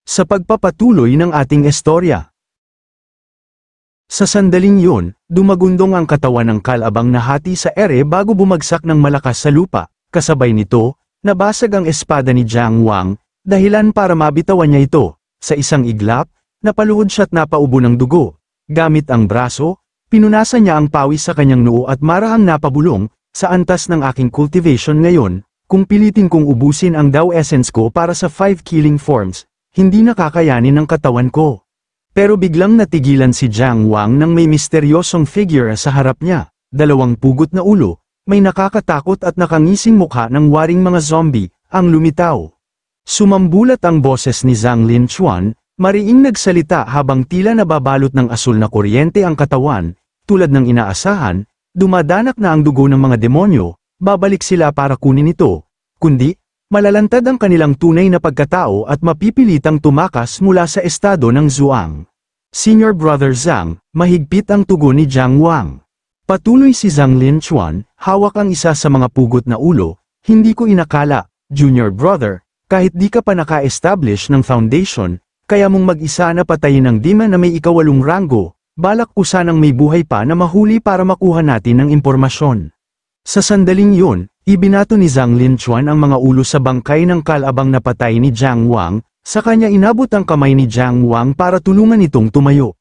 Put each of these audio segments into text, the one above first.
sa pagpapatuloy ng ating istorya. Sa sandaling yun, dumagundong ang katawan ng kalabang na hati sa ere bago bumagsak ng malakas sa lupa. Kasabay nito, nabasag ang espada ni Jiang Wang, dahilan para mabitawan niya ito. Sa isang iglap, napaluhod siya at napaubo ng dugo. Gamit ang braso, pinunasan niya ang pawis sa kanyang noo at marahang napabulong. Sa antas ng aking cultivation ngayon, kung pilitin kong ubusin ang Dao Essence ko para sa 5 killing forms, hindi nakakayanin ng katawan ko. Pero biglang natigilan si Jiang Wang nang may misteryosong figure sa harap niya, 2 pugot na ulo, may nakakatakot at nakangising mukha ng waring mga zombie, ang lumitaw. Sumambulat ang boses ni Zhang Linchuan, mariing nagsalita habang tila nababalot ng asul na kuryente ang katawan, tulad ng inaasahan, dumadanak na ang dugo ng mga demonyo, babalik sila para kunin ito, kundi, malalantad ang kanilang tunay na pagkatao at mapipilitang tumakas mula sa estado ng Zhuang. Senior Brother Zhang, mahigpit ang tugon ni Jiang Wang. Patuloy si Zhang Linchuan, hawak ang isa sa mga pugot na ulo, hindi ko inakala, Junior Brother, kahit di ka pa naka-establish ng foundation, kaya mong mag-isa na patayin ng demon na may ika-8 ranggo, balak ko sanang may buhay pa na mahuli para makuha natin ng impormasyon. Sa sandaling yun, ibinato ni Zhang Linchuan ang mga ulo sa bangkay ng kalabang na patay ni Jiang Wang, sa kanya inabot ang kamay ni Jiang Wang para tulungan itong tumayo.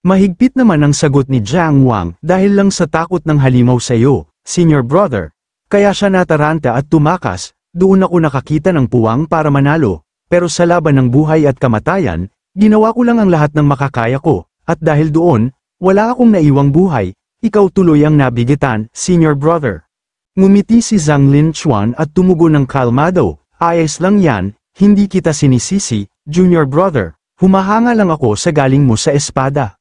Mahigpit naman ang sagot ni Jiang Wang dahil lang sa takot ng halimaw sa iyo, Senior Brother. Kaya siya nataranta at tumakas, doon ako nakakita ng puwang para manalo, pero sa laban ng buhay at kamatayan, ginawa ko lang ang lahat ng makakaya ko, at dahil doon, wala akong naiwang buhay, ikaw tuloy ang nabigitan, Senior Brother. Ngumiti si Zhang Linchuan at tumugon ng kalmado, ayos lang yan, hindi kita sinisisi, Junior Brother, humahanga lang ako sa galing mo sa espada.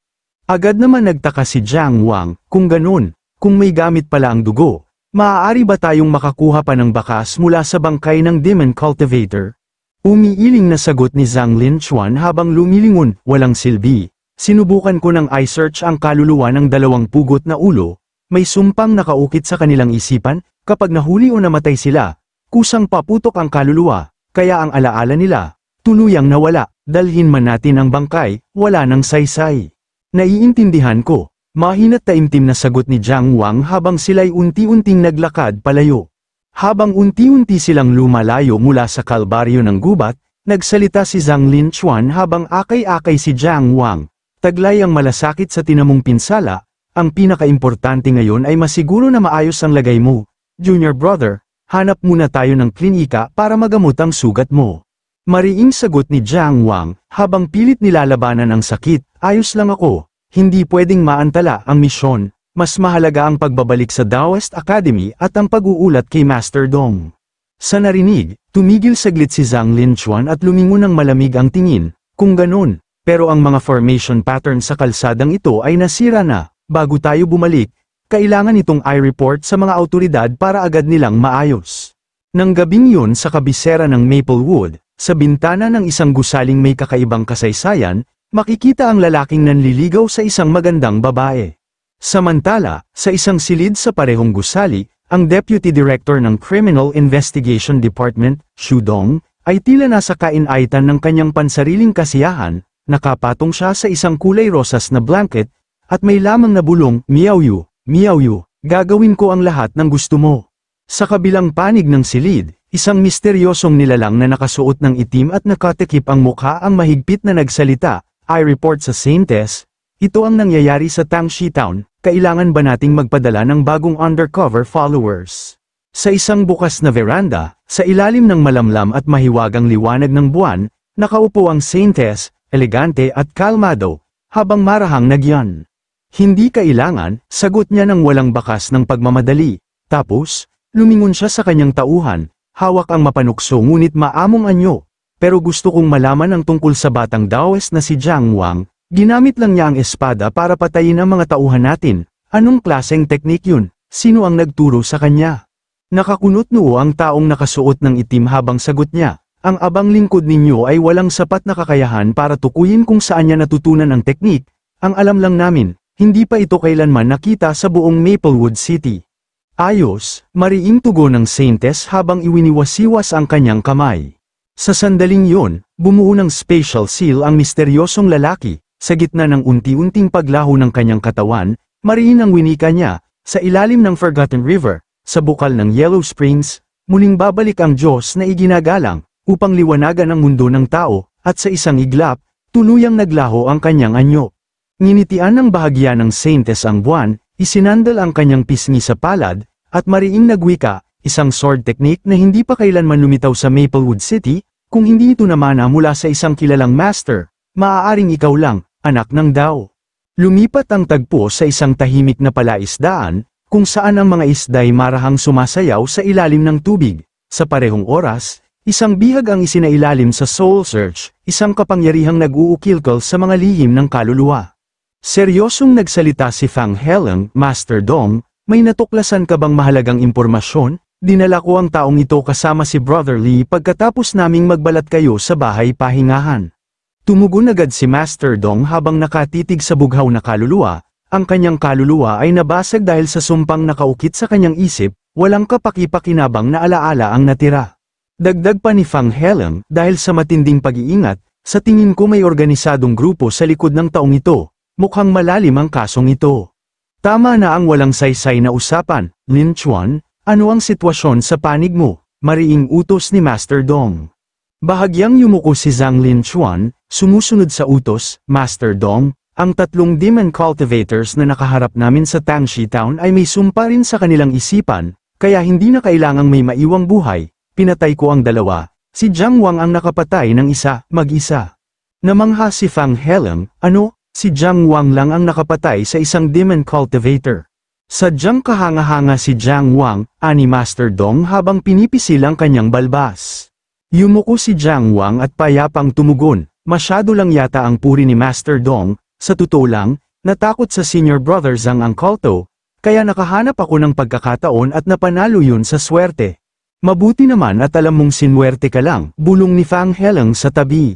Agad naman nagtaka si Jiang Wang, kung ganun, kung may gamit pala ang dugo, maaari ba tayong makakuha pa ng bakas mula sa bangkay ng Demon Cultivator? Umiiling na sagot ni Zhang Linchuan habang lumilingon, walang silbi. Sinubukan ko ng eye-search ang kaluluwa ng 2 pugot na ulo, may sumpang nakaukit sa kanilang isipan, kapag nahuli o namatay sila, kusang paputok ang kaluluwa, kaya ang alaala nila, tuluyang nawala, dalhin man natin ang bangkay, wala nang saysay. Naiintindihan ko, mahina't taimtim na sagot ni Jiang Wang habang sila'y unti-unting naglakad palayo. Habang unti-unti silang lumalayo mula sa kalbaryo ng gubat, nagsalita si Zhang Linchuan habang akay-akay si Jiang Wang. Taglay ang malasakit sa tinamong pinsala, ang pinaka-importante ngayon ay masiguro na maayos ang lagay mo. Junior Brother, hanap muna tayo ng klinika para magamot ang sugat mo. Mariing sagot ni Jiang Wang, habang pilit nilalabanan ang sakit, ayos lang ako, hindi pwedeng maantala ang misyon, mas mahalaga ang pagbabalik sa Daoist Academy at ang pag-uulat kay Master Dong. Sa narinig, tumigil saglit si Zhang Linchuan at lumingon ng malamig ang tingin, kung ganun, pero ang mga formation pattern sa kalsadang ito ay nasira na, bago tayo bumalik, kailangan itong i-report sa mga awtoridad para agad nilang maayos. Nang gabing yun sa kabisera ng Maplewood, sa bintana ng isang gusaling may kakaibang kasaysayan, makikita ang lalaking nanliligaw sa isang magandang babae. Samantala, sa isang silid sa parehong gusali, ang Deputy Director ng Criminal Investigation Department, Xu Dong, ay tila nasa kainaitan ng kanyang pansariling kasiyahan, nakapatong siya sa isang kulay rosas na blanket, at may lamang na bulong, Miao-yu, gagawin ko ang lahat ng gusto mo. Sa kabilang panig ng silid, isang misteryosong nilalang na nakasuot ng itim at nakatikip ang mukha ang mahigpit na nagsalita, I report sa Saintes, ito ang nangyayari sa Tangxi Town, kailangan ba nating magpadala ng bagong undercover followers? Sa isang bukas na veranda, sa ilalim ng malamlam at mahiwagang liwanag ng buwan, nakaupo ang Saintes, elegante at kalmado, habang marahang nagyan. Hindi kailangan, sagot niya ng walang bakas ng pagmamadali. Tapos, lumingon siya sa kanyang tauhan, hawak ang mapanukso ngunit maamong anyo. Pero gusto kong malaman ang tungkol sa batang Daoist na si Jiang Wang, ginamit lang niya ang espada para patayin ang mga tauhan natin. Anong klaseng teknik yun? Sino ang nagturo sa kanya? Nakakunot noo ang taong nakasuot ng itim habang sagot niya, ang abang lingkod ninyo ay walang sapat na kakayahan para tukuyin kung saan niya natutunan ang teknik, ang alam lang namin. Hindi pa ito kailanman nakita sa buong Maplewood City. Ayos, mariing tugon ng Saintes habang iwiniwasiwas ang kanyang kamay. Sa sandaling yun, bumuo ng spatial seal ang misteryosong lalaki, sa gitna ng unti-unting paglaho ng kanyang katawan, mariin ang winika niya, sa ilalim ng Forgotten River, sa bukal ng Yellow Springs, muling babalik ang Diyos na iginagalang, upang liwanagan ang mundo ng tao, at sa isang iglap, tuluyang naglaho ang kanyang anyo. Nginitian ng bahagya ng Saintes ang buwan, isinandal ang kanyang pisngi sa palad, at mariing nagwika, isang sword technique na hindi pa kailanman lumitaw sa Maplewood City, kung hindi ito namana mula sa isang kilalang master, maaaring ikaw lang, anak ng Dao. Lumipat ang tagpo sa isang tahimik na palaisdaan, kung saan ang mga isda'y marahang sumasayaw sa ilalim ng tubig. Sa parehong oras, isang bihag ang isinailalim sa Soul Search, isang kapangyarihang nag-uukilkal sa mga lihim ng kaluluwa. Seryosong nagsalita si Fang Heleng, Master Dong, may natuklasan ka bang mahalagang impormasyon? Dinala ko ang taong ito kasama si Brother Lee pagkatapos naming magbalat kayo sa bahay pahingahan. Tumugon agad si Master Dong habang nakatitig sa bughaw na kaluluwa, ang kanyang kaluluwa ay nabasag dahil sa sumpang nakaukit sa kanyang isip, walang kapaki-pakinabang na alaala ang natira. Dagdag pa ni Fang Heleng, dahil sa matinding pag-iingat, sa tingin ko may organisadong grupo sa likod ng taong ito, mukhang malalim ang kasong ito. Tama na ang walang saysay na usapan, Lin Chuan, ano ang sitwasyon sa panig mo? Mariing utos ni Master Dong. Bahagyang yumuko si Zhang Lin Chuan, sumusunod sa utos, Master Dong, ang tatlong demon cultivators na nakaharap namin sa Tangshi Town ay may sumpa rin sa kanilang isipan, kaya hindi na kailangang may maiwang buhay, pinatay ko ang dalawa, si Jiang Wang ang nakapatay ng isa, mag-isa. Namangha si Fang Heleng, ano, si Jiang Wang lang ang nakapatay sa isang demon cultivator. Sadyang kahanga-hanga si Jiang Wang, ani Master Dong habang pinipisil ang kanyang balbas. Yumuko si Jiang Wang at payapang tumugon, masyado lang yata ang puri ni Master Dong, sa totoo lang, natakot sa senior brother Zhang ang kulto, kaya nakahanap ako ng pagkakataon at napanalo yun sa swerte. Mabuti naman at alam mong sinwerte ka lang, bulong ni Fang Heleng sa tabi.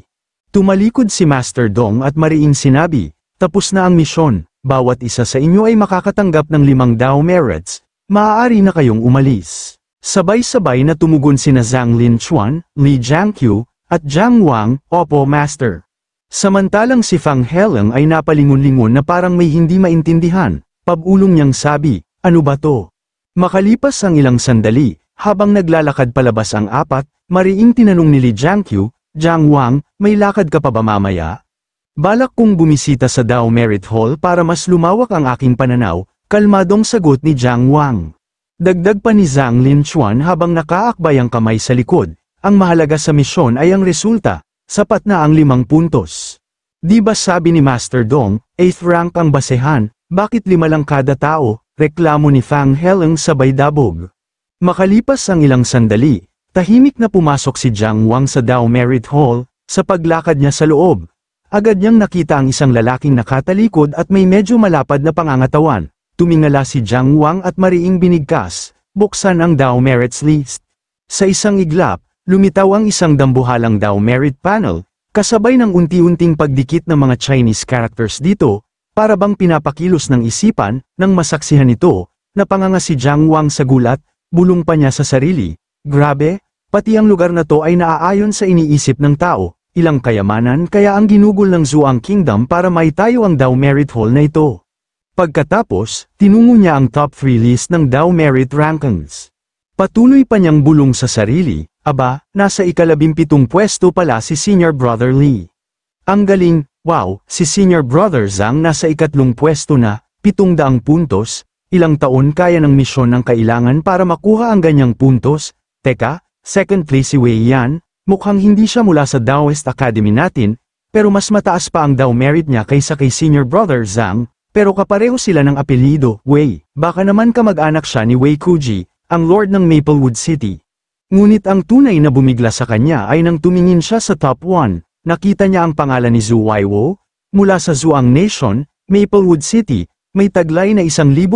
Tumalikod si Master Dong at mariing sinabi, tapos na ang misyon, bawat isa sa inyo ay makakatanggap ng 5 Dao merits, maaari na kayong umalis. Sabay-sabay na tumugon sina Zhang Lin Chuan, Li Jiangqiu, at Jiang Wang, opo Master. Samantalang si Fang Heleng ay napalingon-lingon na parang may hindi maintindihan, pabulong niyang sabi, ano ba to? Makalipas ang ilang sandali, habang naglalakad palabas ang apat, mariing tinanong ni Li Jiangqiu, Jiang Wang, may lakad ka pa ba mamaya? Balak kong bumisita sa Dao Merit Hall para mas lumawak ang aking pananaw, kalmadong sagot ni Jiang Wang. Dagdag pa ni Zhang Lin Chuan habang nakaakbay ang kamay sa likod, ang mahalaga sa misyon ay ang resulta, sapat na ang 5 puntos. Di ba sabi ni Master Dong, 8th rank ang basehan, bakit 5 lang kada tao, reklamo ni Fang Heleng sabay dabog. Makalipas ang ilang sandali, tahimik na pumasok si Jiang Wang sa Dao Merit Hall, sa paglakad niya sa loob. Agad niyang nakita ang isang lalaking nakatalikod at may medyo malapad na pangangatawan. Tumingala si Jiang Wang at mariing binigkas, buksan ang Dao Merits list. Sa isang iglap, lumitaw ang isang dambuhalang Dao Merit panel, kasabay ng unti-unting pagdikit ng mga Chinese characters dito, para bang pinapakilos ng isipan, nang masaksihan ito, napanganga si Jiang Wang sa gulat, bulong pa niya sa sarili, grabe, pati ang lugar na to ay naaayon sa iniisip ng tao, ilang kayamanan kaya ang ginugol ng Zhuang Kingdom para maitayo ang Dao Merit Hall na ito. Pagkatapos, tinungo niya ang top 3 list ng Dao Merit rankings. Patuloy pa niyang bulong sa sarili, aba, nasa ika-17 pwesto pala si Senior Brother Lee. Ang galing, wow, si Senior Brother Zhang nasa ika-3 pwesto na, 700 puntos, ilang taon kaya ng misyon ng kailangan para makuha ang ganyang puntos, teka, second place si Wei Yan, mukhang hindi siya mula sa Daoist Academy natin, pero mas mataas pa ang Dao Merit niya kaysa kay Senior Brother Zhang. Pero kapareho sila ng apelyido, Wei, baka naman kamag-anak siya ni Wei Kuji, ang Lord ng Maplewood City. Ngunit ang tunay na bumigla sa kanya ay nang tumingin siya sa top 1, nakita niya ang pangalan ni Zhu Waiwo, mula sa Zhuang Nation, Maplewood City, may taglay na 1,300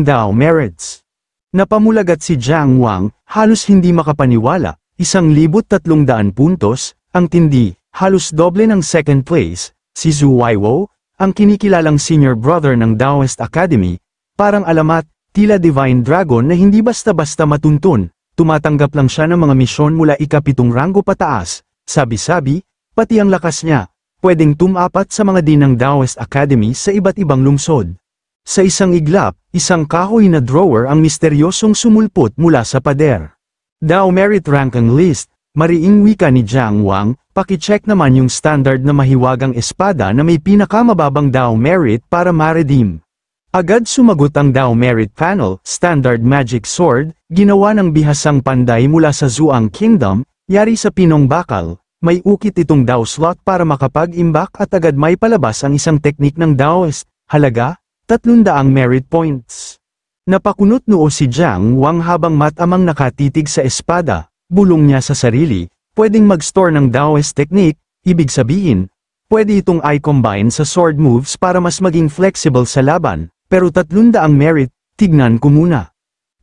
Dao merits. Napamulagat si Jiang Wang, halos hindi makapaniwala, 1,300 puntos, ang tindi, halos doble ng second place, si Zhu Waiwo, ang kinikilalang senior brother ng Daoist Academy, parang alamat, tila divine dragon na hindi basta-basta matuntun, tumatanggap lang siya ng mga misyon mula ika-7 ranggo pataas, sabi-sabi, pati ang lakas niya, pwedeng tumapat sa mga dean ng Daoist Academy sa iba't ibang lungsod. Sa isang iglap, isang kahoy na drawer ang misteryosong sumulpot mula sa pader. Dao Merit Rank ang list, mariing wika ni Jiang Wang, paki-check naman yung standard na mahiwagang espada na may pinakamababang Dao Merit para ma-redeem. Agad sumagot ang Dao Merit Panel, Standard Magic Sword, ginawa ng bihasang panday mula sa Zhuang Kingdom, yari sa pinong bakal, may ukit itong Dao slot para makapag-imbak at agad may palabas ang isang teknik ng Daoist, halaga, 300 merit points. Napakunot noo si Jiang Wang habang matamang nakatitig sa espada, bulong niya sa sarili, pwedeng mag-store ng Daoist technique, ibig sabihin, pwede itong i-combine sa sword moves para mas maging flexible sa laban. Pero 300 merit, tignan ko muna.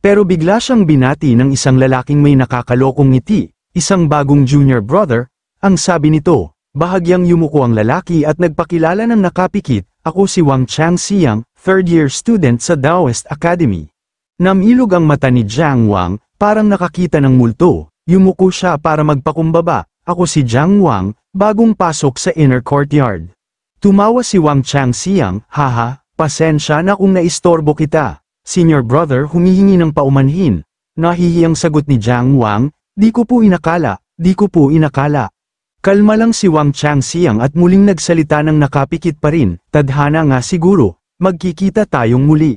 Pero bigla siyang binati ng isang lalaking may nakakalokong ngiti, isang bagong junior brother, ang sabi nito, bahagyang yumuko ang lalaki at nagpakilala ng nakapikit, ako si Wang Changxiang, third-year student sa Daoist Academy. Namilog ang mata ni Jiang Wang, parang nakakita ng multo, yumuko siya para magpakumbaba, ako si Jiang Wang, bagong pasok sa inner courtyard. Tumawa si Wang Changxiang, haha. Pasensya na kung naistorbo kita. Senior brother humihingi ng paumanhin. Nahihiyang sagot ni Jiang Wang, di ko po inakala. Kalma lang si Wang Changxiang at muling nagsalita ng nakapikit pa rin, tadhana nga siguro, magkikita tayong muli.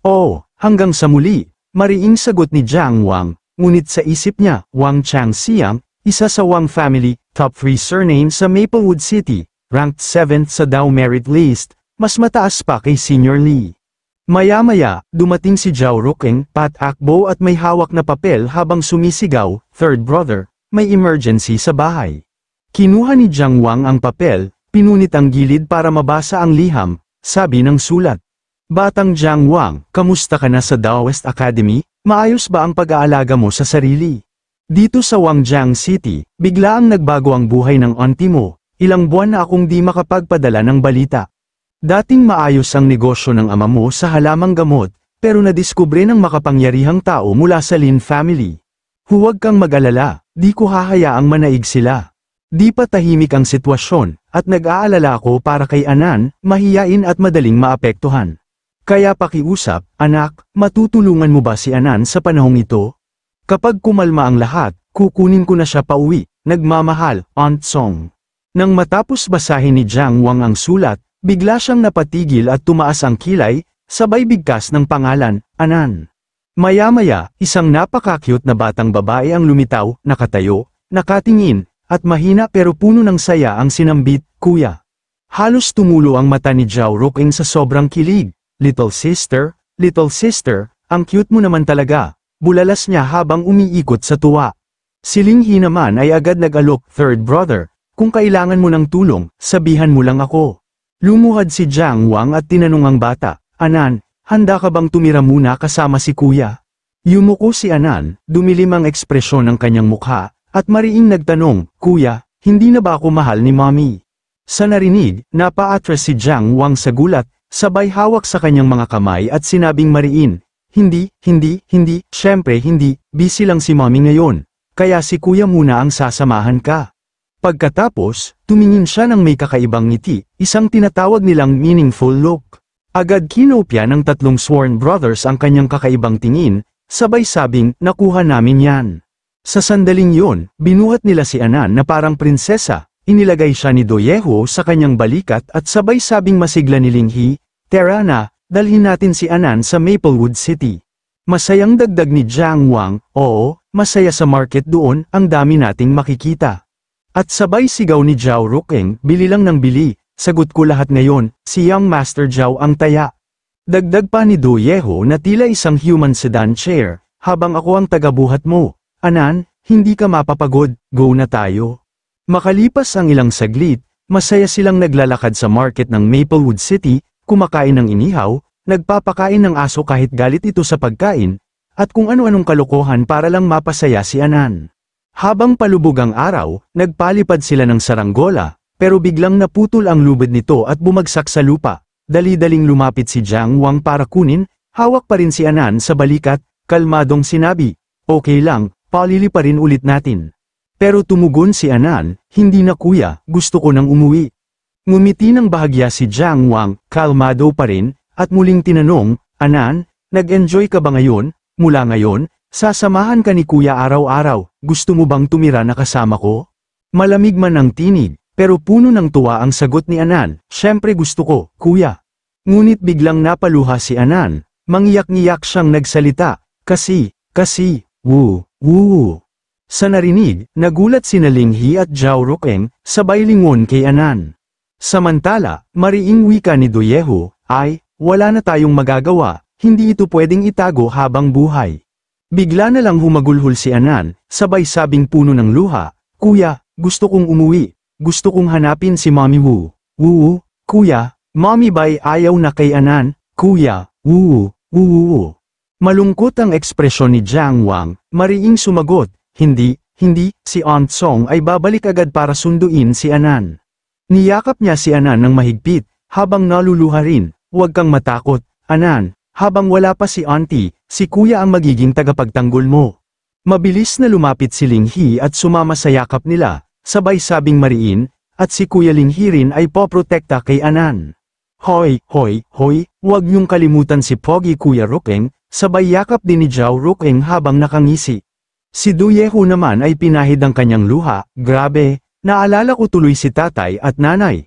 Oh, hanggang sa muli, mariing sagot ni Jiang Wang, ngunit sa isip niya, Wang Changxiang, isa sa Wang family, top 3 surname sa Maplewood City, ranked 7th sa Dao Merit List, mas mataas pa kay Senior Lee. Maya-maya, dumating si Zhao Rukeng, patakbo at may hawak na papel habang sumisigaw, third brother, may emergency sa bahay. Kinuha ni Jiang Wang ang papel, pinunit ang gilid para mabasa ang liham, sabi ng sulat. Batang Jiang Wang, kamusta ka na sa Daoist Academy? Maayos ba ang pag-aalaga mo sa sarili? Dito sa Wangjiang City, bigla ang nagbago ang buhay ng auntie mo, ilang buwan na akong di makapagpadala ng balita. Dating maayos ang negosyo ng ama mo sa halamang gamot, pero nadiskubre ng makapangyarihang tao mula sa Lin family. Huwag kang mag-alala, di ko hahayaang manaig sila. Di pa tahimik ang sitwasyon, at nag-aalala ako para kay Anan, mahiyain at madaling maapektuhan. Kaya pakiusap, anak, matutulungan mo ba si Anan sa panahong ito? Kapag kumalma ang lahat, kukunin ko na siya pauwi, nagmamahal, Aunt Song. Nang matapos basahin ni Jiang Wang ang sulat, bigla siyang napatigil at tumaas ang kilay, sabay bigkas ng pangalan, Anan. Maya-maya, isang napaka-cute na batang babae ang lumitaw, nakatayo, nakatingin, at mahina pero puno ng saya ang sinambit, kuya. Halos tumulo ang mata ni Zhao Rukeng sa sobrang kilig. Little sister, ang cute mo naman talaga, bulalas niya habang umiikot sa tuwa. Si Linghi naman ay agad nag-alok, third brother, kung kailangan mo ng tulong, sabihan mo lang ako. Lumuhad si Jiang Wang at tinanong ang bata, Anan, handa ka bang tumira muna kasama si kuya? Yumuko si Anan, dumilim ang ekspresyon ng kanyang mukha, at mariing nagtanong, kuya, hindi na ba ako mahal ni mommy? Sa narinig, napa-atras si Jiang Wang sa gulat, sabay hawak sa kanyang mga kamay at sinabing mariin, hindi, syempre hindi, busy lang si mommy ngayon, kaya si kuya muna ang sasamahan ka. Pagkatapos, tumingin siya ng may kakaibang ngiti, isang tinatawag nilang meaningful look. Agad kinopya ng tatlong sworn brothers ang kanyang kakaibang tingin, sabay sabing, nakuha namin yan. Sa sandaling yon, binuhat nila si Anan na parang prinsesa, inilagay siya ni Doyeho sa kanyang balikat at sabay sabing masigla ni Linghi, tara na, dalhin natin si Anan sa Maplewood City. Masayang dagdag ni Jiang Wang, oo, masaya sa market doon, ang dami nating makikita. At sabay sigaw ni Zhao Rukeng, bili lang ng bili, sagot ko lahat ngayon, si Young Master Zhao ang taya. Dagdag pa ni Doyeho na tila isang human sedan chair, habang ako ang tagabuhat mo. Anan, hindi ka mapapagod, go na tayo. Makalipas ang ilang saglit, masaya silang naglalakad sa market ng Maplewood City, kumakain ng inihaw, nagpapakain ng aso kahit galit ito sa pagkain, at kung ano-anong kalokohan para lang mapasaya si Anan. Habang palubog ang araw, nagpalipad sila ng saranggola, pero biglang naputol ang lubid nito at bumagsak sa lupa. Dali-daling lumapit si Jiang Wang para kunin, hawak pa rin si Anan sa balikat, kalmadong sinabi, Okay lang, paliliparin ulit natin. Pero tumugon si Anan, hindi na kuya, gusto ko nang umuwi. Ngumiti ng bahagya si Jiang Wang, kalmado pa rin, at muling tinanong, Anan, nag-enjoy ka ba ngayon? Mula ngayon, sasamahan ka ni kuya araw-araw, gusto mo bang tumira na kasama ko? Malamig man ang tinig, pero puno ng tuwa ang sagot ni Anan, syempre gusto ko, kuya. Ngunit biglang napaluha si Anan, mangiyak-ngiyak siyang nagsalita, kasi, woo. Sa narinig, nagulat sina Linghi at Zhao Rukeng, sabay lingon kay Anan. Samantala, mariing wika ni Doyeho, ay, wala na tayong magagawa, hindi ito pwedeng itago habang buhay. Bigla na lang humagulhol si Anan, sabay sabing puno ng luha, kuya, gusto kong umuwi, gusto kong hanapin si Mommy Wu. Woo, kuya, Mommy ba'y ayaw na kay Anan, kuya, woo. Malungkot ang ekspresyon ni Jiang Wang, mariing sumagot, hindi, si Aunt Song ay babalik agad para sunduin si Anan. Niyakap niya si Anan ng mahigpit, habang naluluha rin, huwag kang matakot, Anan, habang wala pa si Auntie, si kuya ang magiging tagapagtanggol mo. Mabilis na lumapit si Linghi at sumama sa yakap nila, sabay sabing mariin, at si kuya Linghi rin ay poprotekta kay Anan. Hoy, huwag niyong kalimutan si Pogi Kuya Rukeng, sabay yakap din ni Zhao Rukeng habang nakangisi. Si Doyeho naman ay pinahid ang kanyang luha, grabe. Naalala ko tuloy si tatay at nanay,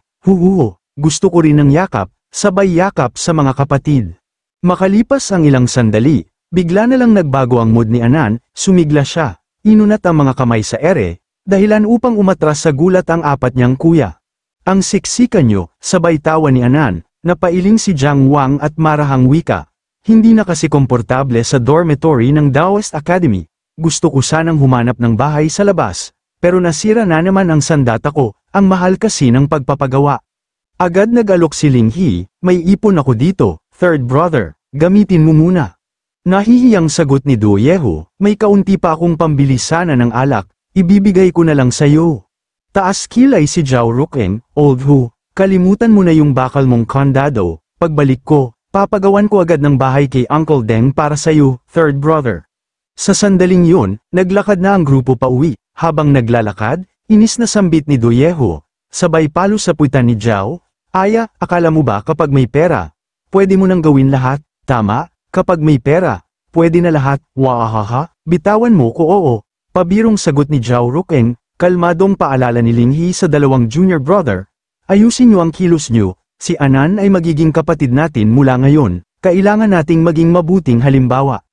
gusto ko rin ng yakap, sabay yakap sa mga kapatid. Makalipas ang ilang sandali, bigla na lang nagbago ang mood ni Anan, sumigla siya, inunat ang mga kamay sa ere, dahilan upang umatras sa gulat ang apat niyang kuya. Ang siksikan niyo, sabay tawa ni Anan, napailing si Jiang Wang at marahang wika, hindi na kasi komportable sa dormitory ng Daoist Academy, gusto ko sanang humanap ng bahay sa labas. Pero nasira na naman ang sandata ko, ang mahal kasi ng pagpapagawa. Agad nag-alok si Linghi, may ipon ako dito, third brother, gamitin mo muna. Nahihiyang sagot ni Doyeho, may kaunti pa akong pambili sana ng alak, ibibigay ko na lang sayo. Taas kilay si Zhao Rukeng, old who, kalimutan mo na yung bakal mong kondado, pagbalik ko, papagawan ko agad ng bahay kay Uncle Deng para sayo, third brother. Sa sandaling yun, naglakad na ang grupo pa uwi. Habang naglalakad, inis na sambit ni Doyeho, sabay palo sa puwitan ni Zhao, Aya, akala mo ba kapag may pera, pwede mo nang gawin lahat, tama? Kapag may pera, pwede na lahat, waahaha, bitawan mo ko oo. Pabirong sagot ni Zhao Rukeng, kalmadong paalala ni Linghi sa dalawang junior brother, ayusin niyo ang kilos niyo, si Anan ay magiging kapatid natin mula ngayon, kailangan nating maging mabuting halimbawa.